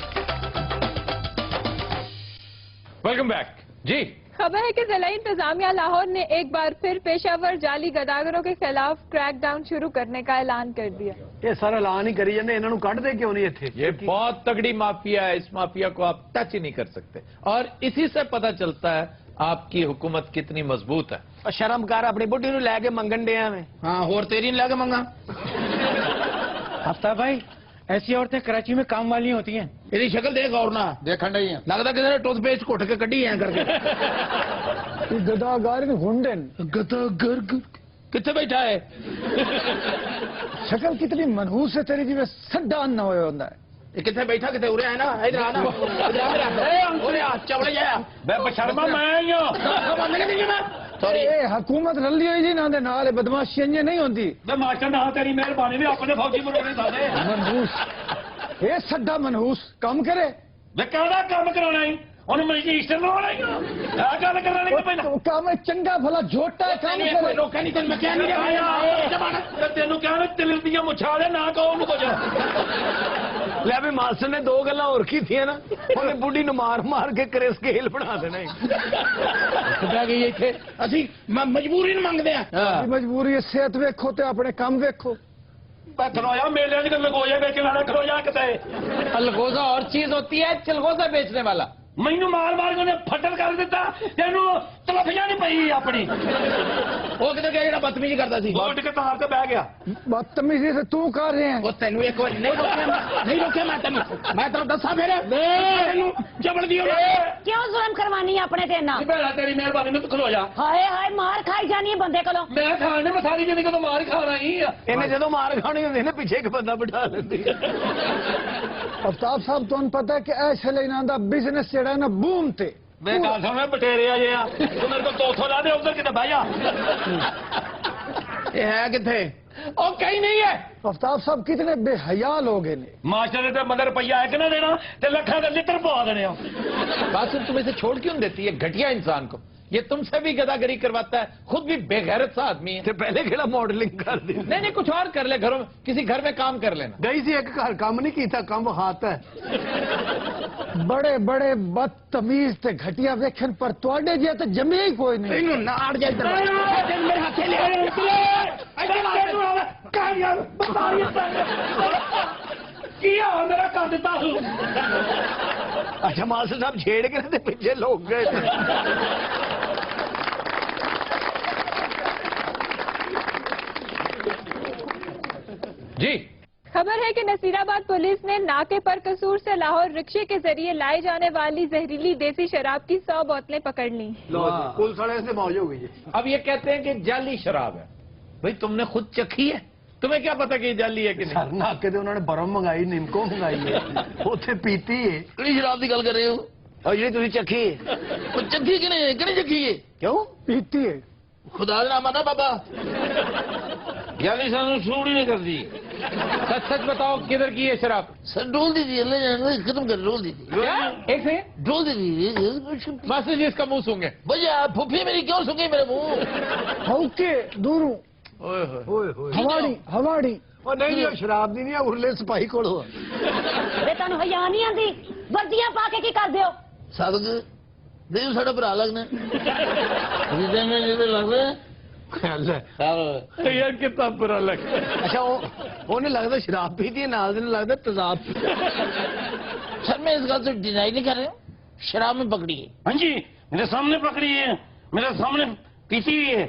Welcome back जी। खबर है कि जिला इंतजामिया लाहौर ने एक बार फिर पेशावर जाली गदागरों के खिलाफ क्रैकडाउन शुरू करने का ऐलान कर दिया। ਇਹ ਸਾਰਾ ਐਲਾਨ ਹੀ ਕਰੀ ਜਾਂਦੇ, ਇਹਨਾਂ ਨੂੰ ਕੱਢਦੇ ਕਿਉਂ ਨਹੀਂ ਇੱਥੇ? ये बहुत तगड़ी माफिया है, इस माफिया को आप टच ही नहीं कर सकते। और इसी से पता चलता है आपकी हुकूमत कितनी मजबूत है। ਉਹ ਸ਼ਰਮ ਕਰ, ਆਪਣੀ ਬੁੱਢੀ ਨੂੰ ਲੈ ਕੇ ਮੰਗਣ ਡਿਆ ਮੈਂ। हाँ और तेरी नहीं लगे मंगा। आफ्ताब भाई, ऐसी औरतें कराची में काम वाली होती हैं। तेरी शक्ल देख और ना देखण नहीं है। लगता किसी ने टूथपेस्ट घुट के कड़ी है करके। गदागार हुंडन गदागर कितने बैठा है? शक्ल कितनी मनहूस है तेरी, जिਵੇਂ सड्डा ना होया होता है। ये कितने बैठा कितने उरे है ना, इधर आना, इधर आ मेरा उरे आ चवड़े जाया मैं बशर्मा मैं ही हूं। सॉरी ए हुकूमत रली हुई जी ना दे नाल बदमाशी इंज नहीं होंदी। मैं मास्टर ना तेरी मेहरबानी भी अपने फौजी बनोगे सारे। मनहूस ए सड्डा मनहूस काम करे। मैं कहना काम कराना ही ਉਹਨੂੰ ਮਜਿਸਟਰ ਬਣਾਉਣਾ ਹੀ ਆ ਗੱਲ ਕਰਨਾ ਨਹੀਂ ਪੈਂਦਾ। काम चंगा भला झोटा है काम करे। रोका नहीं मैं क्या नहीं ਤੈਨੂੰ ਕਿਹਾ ਨਾ ਤਿਲ ਦੀਆਂ ਮੁੱਛਾਂ ਦੇ ਨਾ ਕਹੋ ਉਹਨੂੰ ਕੁਝ। ਲੈ ਵੀ ਮਾਸਟਰ ਨੇ ਦੋ ਗੱਲਾਂ ਹੋਰ ਕੀਤੀਆਂ ਨਾ, ਉਹਨੇ ਬੁੱਢੀ ਨੂੰ ਮਾਰ ਮਾਰ ਕੇ ਕਰੇ ਸਕੇਲ ਬਣਾ ਦੇਣਾ ਕਿੱਦਾਂ ਗਈ ਇੱਥੇ ਅਸੀਂ ਮਜਬੂਰੀ ਨੂੰ ਮੰਗਦੇ ਆ। ਮਜਬੂਰੀ ਹੈ, ਸਿਹਤ ਵੇਖੋ ਤੇ ਆਪਣੇ ਕੰਮ ਵੇਖੋ। खलोया मेले लगोया बेचने वाला खलोया कितने अलगोजा और चीज होती है, चिलगोजा बेचने वाला। मैनू मार मार के फटल कर दिता, तेनू तलफियां नहीं पई अपनी। वो किधर गया जेड़ा बदतमीजी करता सी? उठ के तार ते बह गया। बदतमीजी से तू कर रहे हैं। वो तेनू एक बार नहीं रोके मैं तेनू दसा फिर तेनू जबड़ दियो क्यों जुल्म करवानी है अपने ते ना? बेड़ा तेरी मेहरबानी में तू खलो जा। हाय हाय मार खाई जानी है बंदे कोलों। मैं खाने में सारी जिंदगी तो मार खाना ही है। इन्हें जदों मार खानी होंदी ना पिछे एक बंदा बिठा लेंदी। अफ्ताब साहब तुहानू पता है कि ऐसे लेना दा बिजनेस जेड़ा ना बूम ते मैं गल सुन बटेरे आ जे तू मेरे को 200 ला दे, उधर किते बह जा। ये है किथे? ओ कहीं नहीं है। अफ्ताब साहब कितने बेहया लोग हैं। मास्टर ने तो मदर रुपया एक ना देना ते लखा के लिटर पवा देने। कासिम तुम इसे छोड़ क्यों देती है घटिया इंसान को? ये तुमसे भी गदागरी करवाता है, खुद भी बेगैरत सा आदमी है। तो पहले खेला मॉडलिंग कर दी। नहीं नहीं, कुछ और कर ले, घरों में किसी घर में काम कर लेना। गई सी एक घर काम नहीं किया, काम हाथ है। बड़े बड़े बदतमीज ते घटिया वेखन पर तुहाडे जे तो जमे ही कोई नहीं। इन्हों नाड़ जाए मेरे हाथे ले किया मेरा कर दिता। अच्छा मास्टर साहब छेड़ के ना पीछे लोग गए। जी खबर है कि नसीराबाद पुलिस ने नाके पर कसूर से लाहौर रिक्शे के जरिए लाई जाने वाली जहरीली देसी शराब की 100 बोतलें पकड़ ली। पुलिस वाले से मौज हो गई। अब ये कहते हैं कि जाली शराब है। भाई तुमने खुद चखी है, तुम्हें क्या पता कि ये जाली है कि नहीं? सर नाके उन्होंने बरम मंगाई, निमको मंगाई है, उसे पीती है। ਕਿਹੜੀ ਸ਼ਰਾਬ ਦੀ ਗੱਲ ਕਰ ਰਹੇ ਹੋ? और जी तुझे चखी है? ਉਹ ਚੱਕੀ ਕਿਹਨੇ ਚੱਕੀ ਹੈ? क्यों पीती है? ਖੁਦਾ ਦਾ ਨਾਮ ਆਦਾ ਬਾਬਾ जाली सानू सूट ही नहीं करती। सच सच बताओ किधर की है शराब? सर डोल दी थी अल्लाह जाने खत्म कर डोल दी थी क्या? एक से डोल दी थी मास्टर जी इसका मुंह सूंघे। भैया फुफी मेरी क्यों सुन गई मेरे मुंह? हौके दूरों हवाड़ी हवाड़ी और नहीं नहीं शराब दी नहीं है, उरले सिपाही कोलो वे तनु हया नहीं आंदी, वर्दियां पा के की कर दियो? सादक देव साडा भरा लगना जिदे में जिदे लगदा ख्याल है। यार कितना बुरा लग। अच्छा उन्हें लगता शराब पीती है, नाल दिन लगता तेजाब। सर मैं इस बात से डिनाई नहीं कर रहा हूँ, शराब में पकड़ी है। हाँ जी मेरे सामने पकड़ी है, मेरे सामने पीती हुई है।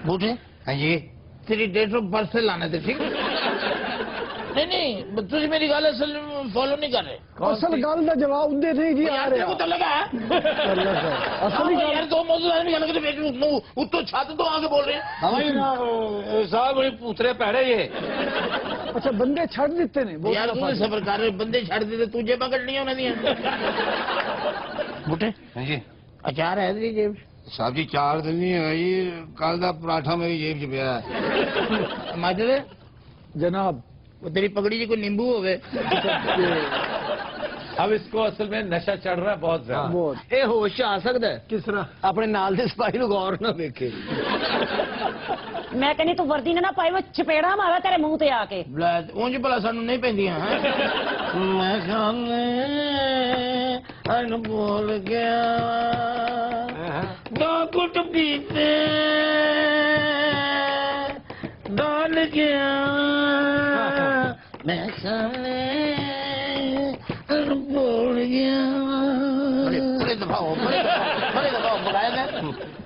बूढ़े हाँ जी तेरी डेट ऑफ बर्थ से लाना थे, ठीक नहीं तुझे मेरी गल असल फॉलो नहीं कर रहे। असल गल का जवाब दे नहीं जी आ रहा। तो लगा असली गल यार दो मौजूद आदमी अलग उत्तो छत तो आके बोल रहे हैं। साहब बड़ी पूतरे पैड़े ये। अच्छा बंदे छड़ देते ने यार तू सबर कर रहे बंदे छड़ देते तुझे पकड़नियां उन्हें दियां। बूटे हाँ जी अचार है तेरी जेब साहब जी 4 दिन नहीं है जी, कल का पराठा मेरी जेब च पिया है। माजरे जनाब वो तेरी पगड़ी जी कोई नींबू हो गए। अब इसको असल में नशा चढ़ रहा है बहुत ज्यादा। बहुत ए होश आ सकता है किस तरह अपने नाल दे सिपाही नु गौर ना देखे। मैं कहनी तू वर्दी ने ना पाई, मैं चपेड़ा मारा तेरे मुंह ते आके। ਉਂਝ ਭਲਾ ਸਾਨੂੰ ਨਹੀਂ ਪੈਂਦੀਆਂ ਮੈਂ ਖਾਣੇ ਅਨ ਭੁੱਲ ਗਿਆ ਦੋ ਕੁੱਟ ਪੀਤੇ ਡਾਲ ਗਿਆ ਮੈਂ ਖਾਣੇ ਅਨ ਭੁੱਲ ਗਿਆ ਬੜੇ ਦਫਾਓ ਬਗਾਇਆ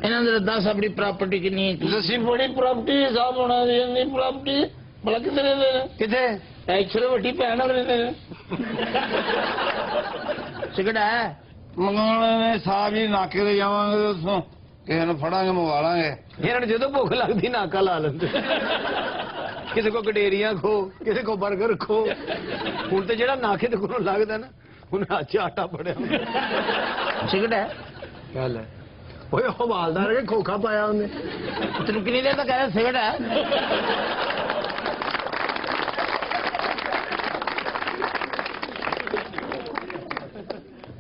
ਇਹਨਾਂ ਦੇ 10 ਆਪਣੀ ਪ੍ਰਾਪਰਟੀ ਕਿੰਨੀ ਹੈ? ਅਸੀਂ ਬੜੀ ਪ੍ਰਾਪਰਟੀ ਹਿਸਾਬ ਹੋਣਾ ਦੀ ਪ੍ਰਾਪਰਟੀ ਭਲਾ ਕਿੱਥੇ ਰਹਿੰਦੇ ਨੇ? किथे ਐਕਚੁਅਲੀ ਵੱਡੀ ਭੈਣ ਨਾਲ ਰਹਿੰਦੇ ਨੇ। ਸਿਗੜਾ ਹੈ ਮੰਗਾਉਣੇ ਸਾਹਿਬ ਜੀ ਨਾਕੇ ਤੇ ਜਾਵਾਂਗੇ ਉਸੋਂ ਕਿਸੇ ਨੂੰ ਫੜਾਂਗੇ ਮੰਗਵਾ ਲਾਂਗੇ। ਇਹਨਾਂ ਨੂੰ ਜਦੋਂ ਭੁੱਖ ਲੱਗਦੀ ਨਾਕਾ ਲਾ ਲੈਂਦੇ। ਕਿਸੇ ਕੋ ਗਡੇਰੀਆਂ ਖੋ, ਕਿਸੇ ਕੋ 버ਗਰ ਖੋ। ਹੁਣ ਤੇ ਜਿਹੜਾ ਨਾਕੇ ਤੇ ਕੋਲੋਂ ਲੱਗਦਾ ਨਾ ਉਹਨੇ ਅੱਜ ਆਟਾ ਫੜਿਆ। ਸਿਗੜਾ ਹੈ ਗੱਲ ਹੈ ਓਏ ਹਵਾਲਦਾਰ ਕੇ ਖੋਖਾ ਪਾਇਆ ਉਹਨੇ। ਤੈਨੂੰ ਕਿੰਨੀ ਦੇਰ ਤੱਕ ਕਹਿ ਸਿਗੜਾ ਹੈ?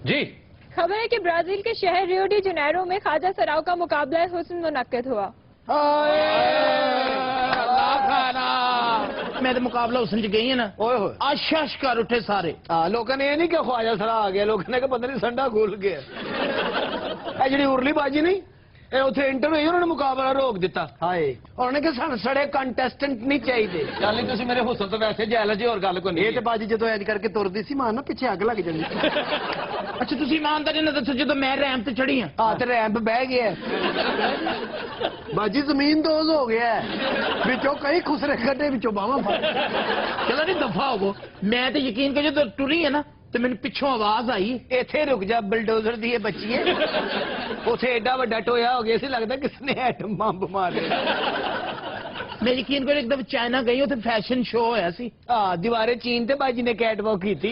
जी खबर है कि ब्राजील के शहर रियो डी जनेरो में ख्वाजा सराव का मुकाबला हुस्न मुनक्किद हुआ। मैं तो मुकाबला हुसन च गई है ना ਓਏ ਹੋਏ आशाश कर उठे सारे ਹਾਂ ਲੋਕਾਂ ਨੇ ਇਹ ਨਹੀਂ ਕਿ ਖਵਾਜਾ ਸਰਾ ਆ ਗਿਆ, ਲੋਕਾਂ ਨੇ ਕਿ ਪਤਾ ਨਹੀਂ ਸੰਡਾ ਖੁੱਲ ਗਿਆ। ਇਹ ਜਿਹੜੀ ਉਰਲੀ ਬਾਜੀ ਨਹੀਂ, ਇਹ ਉੱਥੇ ਇੰਟਰ ਹੋਈ, ਉਹਨਾਂ ਨੇ ਮੁਕਾਬਲਾ ਰੋਕ ਦਿੱਤਾ। ਹਾਏ ਉਹਨਾਂ ਨੇ ਕਿ ਸਾਨੂੰ ਸੜੇ ਕੰਟੈਸਟੈਂਟ ਨਹੀਂ ਚਾਹੀਦੇ। ਚੱਲ ਨਹੀਂ ਤੁਸੀਂ ਮੇਰੇ ਹੁਸਨ ਤੋਂ ਵੈਸੇ ਜੈਲ ਜੀ, ਹੋਰ ਗੱਲ ਕੋਈ ਨਹੀਂ। ਇਹ ਤੇ ਬਾਜੀ ਜਦੋਂ ਐਜ ਕਰਕੇ ਤੁਰਦੀ ਸੀ ਮਾਨ ਨਾ ਪਿੱਛੇ ਅੱਗ ਲੱਗ ਜਾਂਦੀ। अच्छा तुसी ईमानदारी ना दसो जो मैं रैम ते चढ़ी हां ਹਾਂ ਤੇ ਰੈਂਪ ਬਹਿ ਗਿਆ ਬਾਜੀ, ਜ਼ਮੀਨ ਦੋਜ਼ ਹੋ ਗਿਆ ਵਿੱਚੋਂ ਕਈ ਖੁਸਰੇ ਕੱਢੇ, ਵਿੱਚੋਂ ਬਾਹਾਂ ਫੜ। चलो नहीं दफा हो मैं तो यकीन कर जो टुरी है ना तो मैंने पिछों आवाज आई ਇੱਥੇ ਰੁਕ ਜਾ ਬਲਡੋਜ਼ਰ ਦੀ ਇਹ ਬੱਚੀਏ। ਉੱਥੇ ਐਡਾ ਵੱਡਾ ਟੋਇਆ ਹੋ ਗਿਆ ਸੀ, ਲੱਗਦਾ ਕਿਸ ਨੇ ਐਟਮ ਬੰਬ ਮਾਰਿਆ। मैं यकीन कर एकदम चाइना गई उथे फैशन शो होया सी ਹਾਂ ਦੀਵਾਰੇ ਚੀਨ ਤੇ ਬਾਜੀ ਨੇ ਕੈਟ ਵਾਕ ਕੀਤੀ।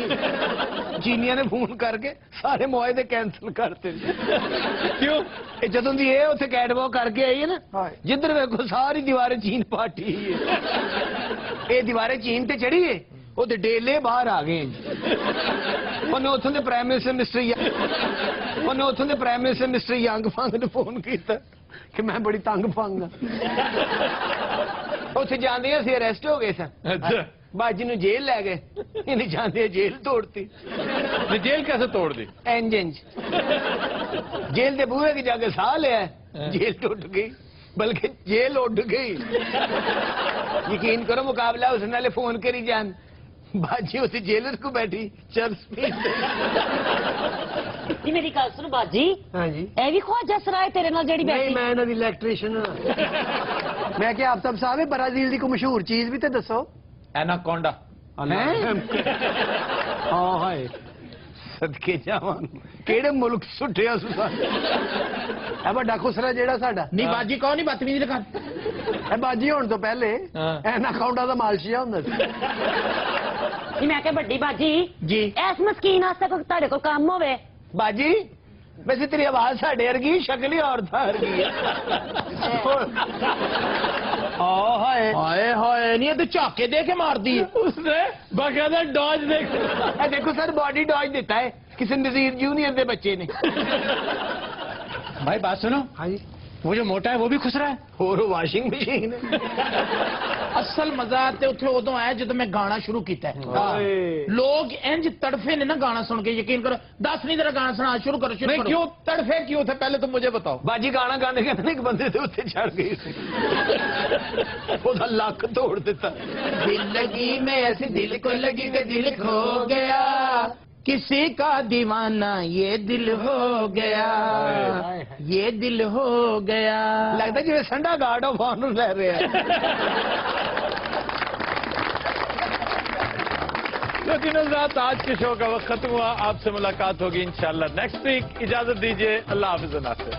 ਚੀਨੀਆਂ ਨੇ ਫੋਨ ਕਰਕੇ ਸਾਰੇ ਮੁਆਹਦੇ ਕੈਂਸਲ ਕਰਤੇ। क्यों? ਇਹ ਜਦੋਂ ਦੀ ਇਹ ਉੱਥੇ ਕੈਟ ਵਾਕ ਕਰਕੇ ਆਈ ਹੈ ਨਾ, ਜਿੱਧਰ ਵੇਖੋ ਸਾਰੀ ਦੀਵਾਰੇ ਚੀਨ ਪਾਟੀ ਹੈ। ਇਹ ਦੀਵਾਰੇ ਚੀਨ ਤੇ ਚੜੀ ਹੈ, ਉਹਦੇ ਡੇਲੇ ਬਾਹਰ ਆ ਗਏ। ਉਹਨੇ ਉੱਥੋਂ ਦੇ ਪ੍ਰਾਈਮ ਮਿਨਿਸਟਰ ਮਿਸਟਰ ਯੰਗ ਫੰਗ ਨੂੰ ਫੋਨ ਕੀਤਾ ਕਿ ਮੈਂ ਬੜੀ ਤੰਗ ਫੰਗ ਆ। ਉੱਥੇ ਜਾਂਦੇ ਅਸੀਂ ਅਰੈਸਟ ਹੋ ਗਏ ਸਨ। अच्छा ਬਾਜੀ ਨੂੰ ਜੇਲ੍ਹ ਲੈ ਗਏ, ਇਹਨੇ ਜਾਂਦੇ ਜੇਲ੍ਹ ਤੋੜਤੀ। ये जेल कैसे तोड़ दी? ਇੰਜਨ ਜੇਲ੍ਹ ਦੇ ਬੂਹੇ ਕੇ ਜਾ ਕੇ ਸਾਹ ਲਿਆ, ਜੇਲ੍ਹ ਟੁੱਟ ਗਈ, ਬਲਕਿ ਜੇਲ੍ਹ ਉੱਡ ਗਈ। ਯਕੀਨ ਕਰੋ ਮੁਕਾਬਲਾ ਉਸ ਨਾਲੇ ਫੋਨ ਕਰੀ ਜਾਣ, ਬਾਜੀ ਉੱਥੇ ਜੇਲਰ ਕੋ ਬੈਠੀ ਚਰਸ ਪੀ। ਜੀ ਮੇਰੀ ਗੱਲ ਸੁਣ ਬਾਜੀ, ਹਾਂਜੀ ਇਹ ਵੀ ਖਵਾਜਾ ਸਰਾਏ ਤੇਰੇ ਨਾਲ ਜਿਹੜੀ ਨਹੀਂ, ਬੈਠੀ ਮੈਂ ਇਹਨਾਂ ਦੀ ਇਲੈਕਟ੍ਰੀਸ਼ੀਅਨ ਹਾਂ। ਮੈਂ ਕਿਹਾ ਆਫਤਾਬ ਸਾਹਿਬ ਬ੍ਰਾਜ਼ੀਲ ਦੀ ਕੋਈ ਮਸ਼ਹੂਰ ਚੀਜ਼ ਵੀ ਤੇ ਦੱਸੋ। एनाकोंडा। ਹਾਂ ਹਾਏ ਸਦਕੇ ਜਾਵਾਂ, ਕਿਹੜੇ ਮੁਲਕ ਸੁੱਟਿਆ ਸੁਸਾ। ਇਹ ਵੱਡਾ ਖੁਸਰਾ ਜਿਹੜਾ ਸਾਡਾ नहीं बाजी कौन नहीं बदतमीजी लगा ਇਹ ਬਾਜੀ ਹੋਣ ਤੋਂ ਪਹਿਲੇ ਹਾਂ। ਐਨਾਕਾਉਂਡਾ ਦਾ ਮਾਲਸ਼ੀਆ ਹੁੰਦਾ ਸੀ। ਜੀ ਮੈਂ ਕਿਹਾ ਵੱਡੀ ਬਾਜੀ जी ਇਸ ਮਸਕੀਨ ਵਾਸਤੇ ਕੋਈ ਤੁਹਾਡੇ ਕੋਲ ਕੰਮ ਹੋਵੇ। ਬਾਜੀ ਵੈਸੇ ਤੇਰੀ ਆਵਾਜ਼ ਸਾਡੇ ਵਰਗੀ, ਸ਼ਕਲ ਹੀ ਔਰਤਾਂ ਵਰਗੀ ਹੈ। ਹਾਏ हाय हाय नहीं ये तो झाके दे के मार दी उसने बाकायदा डॉज देख। ਇਹ ਦੇਖੋ ਸਰ ਬਾਡੀ ਡॉज ਦਿੱਤਾ ਹੈ ਕਿਸੇ ਨਜ਼ੀਰ ਜੂਨੀਅਰ ਦੇ ਬੱਚੇ ਨੇ। भाई बात सुनो ਹਾਂਜੀ वो जो मोटा है वो भी खुसरा है ਹੋਰ ਵਾਸ਼ਿੰਗ ਮਸ਼ੀਨ असल मजा ते उथे उदों आया जदों मैं गाना शुरू किया हाय। लोग इंज तड़फे ने ना गाना सुन के। यकीन करो 10 नहीं तेरा गाना सुना शुरू करो शुरू नहीं करो। क्यों तड़फे क्यों थे पहले तो मुझे बताओ। ਬਾਜੀ ਗਾਣਾ ਗਾਣੇ ਕਹਿੰਦੇ ਇੱਕ ਬੰਦੇ ਦੇ ਉੱਤੇ ਚੜ ਗਈ ਸੀ, ਉਹਦਾ ਲੱਕ ਤੋੜ ਦਿੱਤਾ। दिल लगी में ऐसी दिल को लगी कि दिल खो गया, किसी का दीवाना ये दिल हो गया, ये दिल हो गया। ਲੱਗਦਾ ਜਿਵੇਂ ਸੰਡਾ ਗਾਰਡ ਆਫ ਆਨਰ ਲੈ ਰਿਹਾ। लेकिन आज के शो का वक्त खत्म हुआ, आपसे मुलाकात होगी इंशाल्लाह नेक्स्ट वीक। इजाजत दीजिए, अल्लाह हाफिज नासिर।